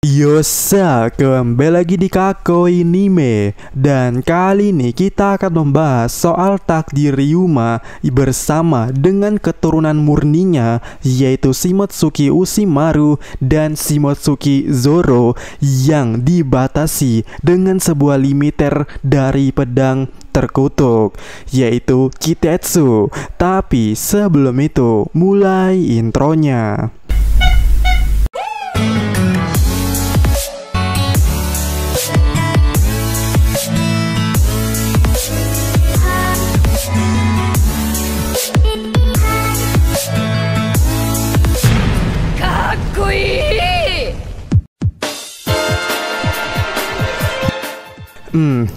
Yosa, kembali lagi di Kakoi Anime. Dan kali ini kita akan membahas soal takdir Ryuma bersama dengan keturunan murninya, yaitu Shimotsuki Ushimaru dan Shimotsuki Zoro, yang dibatasi dengan sebuah limiter dari pedang terkutuk, yaitu Kitetsu. Tapi sebelum itu, mulai intronya.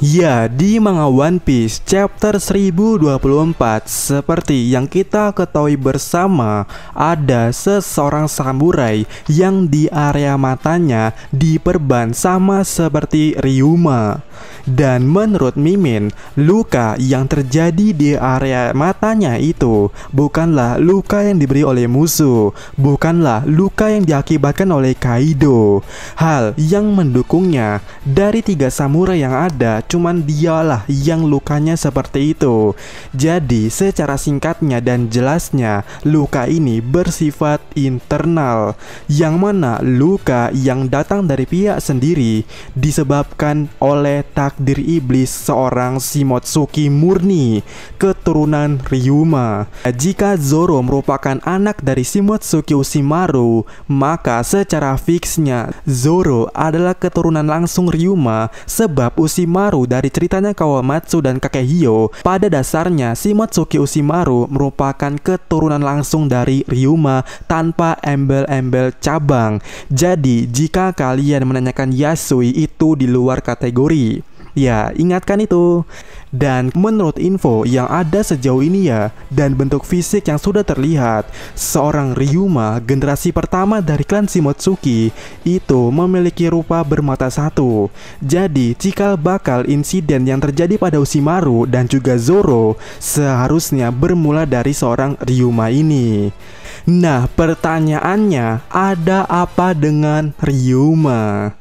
Ya, di manga One Piece chapter 1024, seperti yang kita ketahui bersama, ada seseorang samurai yang di area matanya diperban sama seperti Ryuma. Dan menurut Mimin, luka yang terjadi di area matanya itu bukanlah luka yang diberi oleh musuh, bukanlah luka yang diakibatkan oleh Kaido. Hal yang mendukungnya, dari 3 samurai yang ada, cuman dialah yang lukanya seperti itu. Jadi secara singkatnya dan jelasnya, luka ini bersifat internal, yang mana luka yang datang dari pihak sendiri disebabkan oleh takdir iblis seorang Shimotsuki murni, keturunan Ryuma. Jika Zoro merupakan anak dari Shimotsuki Ushimaru, maka secara fiksnya Zoro adalah keturunan langsung Ryuma, sebab Ushimaru dari ceritanya Kawamatsu dan Kakehio, pada dasarnya Shimotsuki Ushimaru merupakan keturunan langsung dari Ryuma tanpa embel-embel cabang. Jadi jika kalian menanyakan Yasui itu di luar kategori, ya, ingatkan itu. Dan menurut info yang ada sejauh ini ya, dan bentuk fisik yang sudah terlihat, seorang Ryuma generasi pertama dari klan Shimotsuki itu memiliki rupa bermata satu. Jadi cikal bakal insiden yang terjadi pada Ushimaru dan juga Zoro seharusnya bermula dari seorang Ryuma ini. Nah, pertanyaannya, ada apa dengan Ryuma?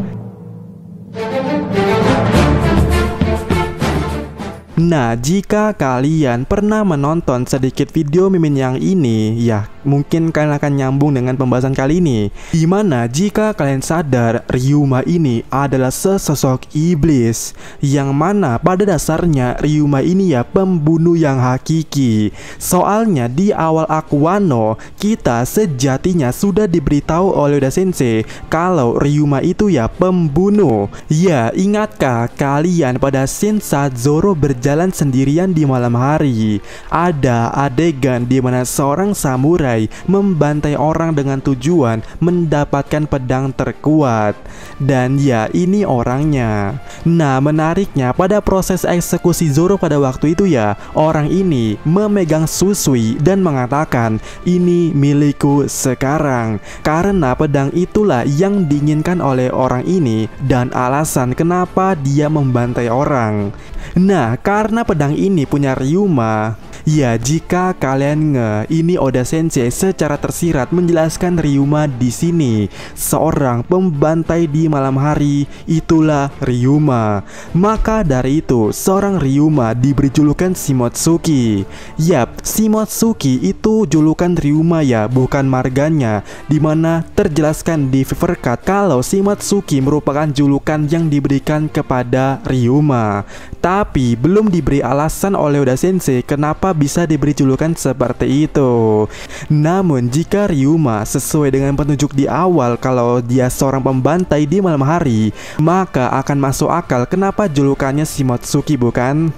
Nah, jika kalian pernah menonton sedikit video Mimin yang ini, ya mungkin kalian akan nyambung dengan pembahasan kali ini, dimana jika kalian sadar Ryuma ini adalah sesosok iblis, yang mana pada dasarnya Ryuma ini ya pembunuh yang hakiki. Soalnya di awal Akuano, kita sejatinya sudah diberitahu oleh Oda Sensei kalau Ryuma itu ya pembunuh. Ya, ingatkah kalian pada scene saat Zoro berjalan sendirian di malam hari, ada adegan di mana seorang samurai membantai orang dengan tujuan mendapatkan pedang terkuat. Dan ya, ini orangnya. Nah, menariknya pada proses eksekusi Zoro pada waktu itu ya, orang ini memegang Susui dan mengatakan, "Ini milikku sekarang." Karena pedang itulah yang diinginkan oleh orang ini dan alasan kenapa dia membantai orang. Nah, karena pedang ini punya Ryuma, ya jika kalian ini Oda Sensei secara tersirat menjelaskan Ryuma di sini seorang pembantai di malam hari, itulah Ryuma. Maka dari itu seorang Ryuma diberi julukan Shimotsuki. Yap, Shimotsuki itu julukan Ryuma ya, bukan marganya, dimana terjelaskan di Fever Cut kalau Shimotsuki merupakan julukan yang diberikan kepada Ryuma. Tapi belum diberi alasan oleh Oda Sensei kenapa bisa diberi julukan seperti itu. Namun jika Ryuma sesuai dengan petunjuk di awal kalau dia seorang pembantai di malam hari, maka akan masuk akal kenapa julukannya Shimotsuki, bukan?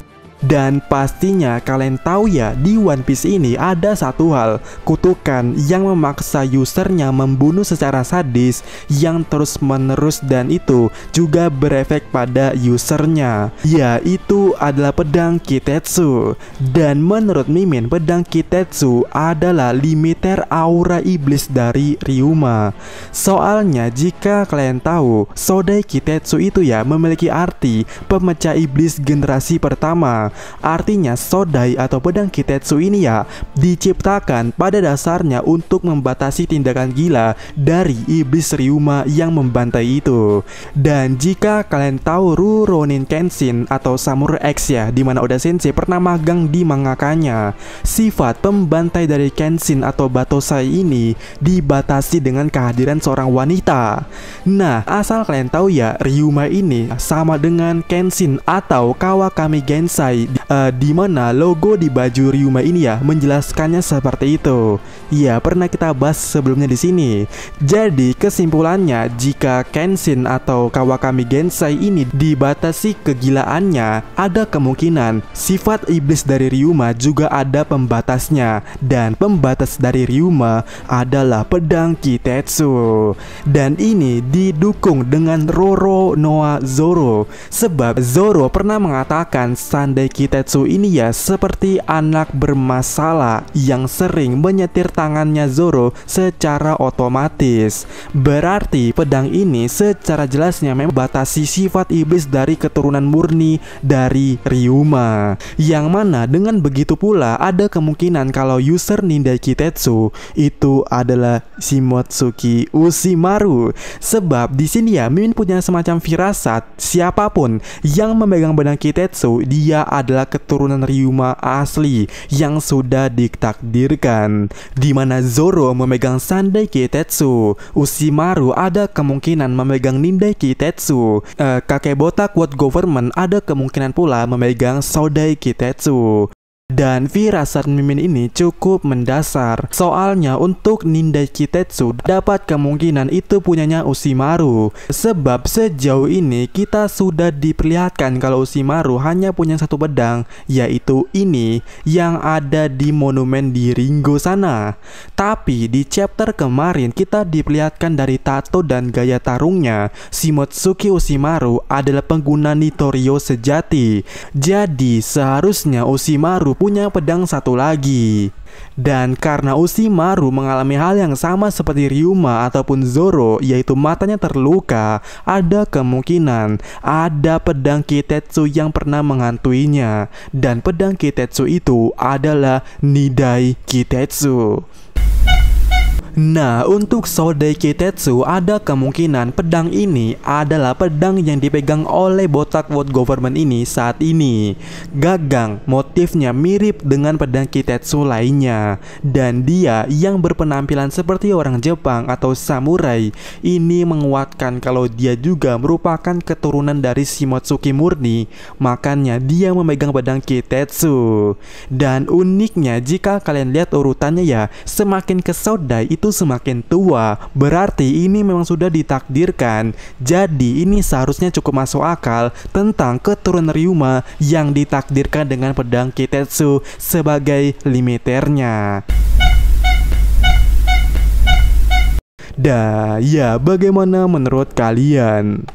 Dan pastinya kalian tahu ya, di One Piece ini ada satu hal, kutukan yang memaksa usernya membunuh secara sadis yang terus menerus, dan itu juga berefek pada usernya. Ya, itu adalah pedang Kitetsu. Dan menurut Mimin, pedang Kitetsu adalah limiter aura iblis dari Ryuma. Soalnya jika kalian tahu, Sodai Kitetsu itu ya memiliki arti pemecah iblis generasi pertama, Artinya Sodai atau pedang Kitetsu ini ya diciptakan pada dasarnya untuk membatasi tindakan gila dari iblis Ryuma yang membantai itu. Dan jika kalian tahu Rurouni Kenshin atau Samurai X ya, dimana Oda Sensei pernah magang di mangakanya, sifat pembantai dari Kenshin atau Batosai ini dibatasi dengan kehadiran seorang wanita. Nah, asal kalian tahu ya, Ryuma ini sama dengan Kenshin atau Kawakami Gensai, di mana logo di baju Ryuma ini ya menjelaskannya seperti itu. Ya, pernah kita bahas sebelumnya di sini. Jadi kesimpulannya, jika Kenshin atau Kawakami Gensai ini dibatasi kegilaannya, ada kemungkinan sifat iblis dari Ryuma juga ada pembatasnya, dan pembatas dari Ryuma adalah pedang Kitetsu. Dan ini didukung dengan Roro Noa Zoro, sebab Zoro pernah mengatakan Sandai Kitetsu ini ya seperti anak bermasalah yang sering menyetir tangannya Zoro secara otomatis. Berarti pedang ini secara jelasnya membatasi sifat iblis dari keturunan murni dari Ryuma. Yang mana dengan begitu pula ada kemungkinan kalau user Nindai Kitetsu itu adalah Shimotsuki Ushimaru. Sebab di sini ya Mimin punya semacam firasat siapapun yang memegang pedang Kitetsu dia adalah keturunan Ryuma asli yang sudah ditakdirkan. Dimana Zoro memegang Sandai Kitetsu, Ushimaru ada kemungkinan memegang Nindai Kitetsu, kakek botak World Government ada kemungkinan pula memegang Sodai Kitetsu. Dan firasat Mimin ini cukup mendasar. Soalnya untuk Nindai Kitetsu dapat kemungkinan itu punyanya Ushimaru. Sebab sejauh ini kita sudah diperlihatkan kalau Ushimaru hanya punya satu pedang, yaitu ini yang ada di monumen di Ringo sana. Tapi di chapter kemarin kita diperlihatkan dari tato dan gaya tarungnya, Shimotsuki Ushimaru adalah pengguna Nitorio sejati. Jadi seharusnya Ushimaru punya pedang satu lagi. Dan karena Ushimaru mengalami hal yang sama seperti Ryuma ataupun Zoro, yaitu matanya terluka, ada kemungkinan ada pedang Kitetsu yang pernah menghantuinya. Dan pedang Kitetsu itu adalah Nindai Kitetsu. Nah, untuk Sodai Kitetsu ada kemungkinan pedang ini adalah pedang yang dipegang oleh botak World Government ini saat ini. Gagang motifnya mirip dengan pedang Kitetsu lainnya, dan dia yang berpenampilan seperti orang Jepang atau samurai ini menguatkan kalau dia juga merupakan keturunan dari Shimotsuki murni, makanya dia memegang pedang Kitetsu. Dan uniknya jika kalian lihat urutannya ya, semakin ke Sodai itu semakin tua, berarti ini memang sudah ditakdirkan. Jadi ini seharusnya cukup masuk akal tentang keturunan Ryuma yang ditakdirkan dengan pedang Kitetsu sebagai limiternya. Dah, ya bagaimana menurut kalian?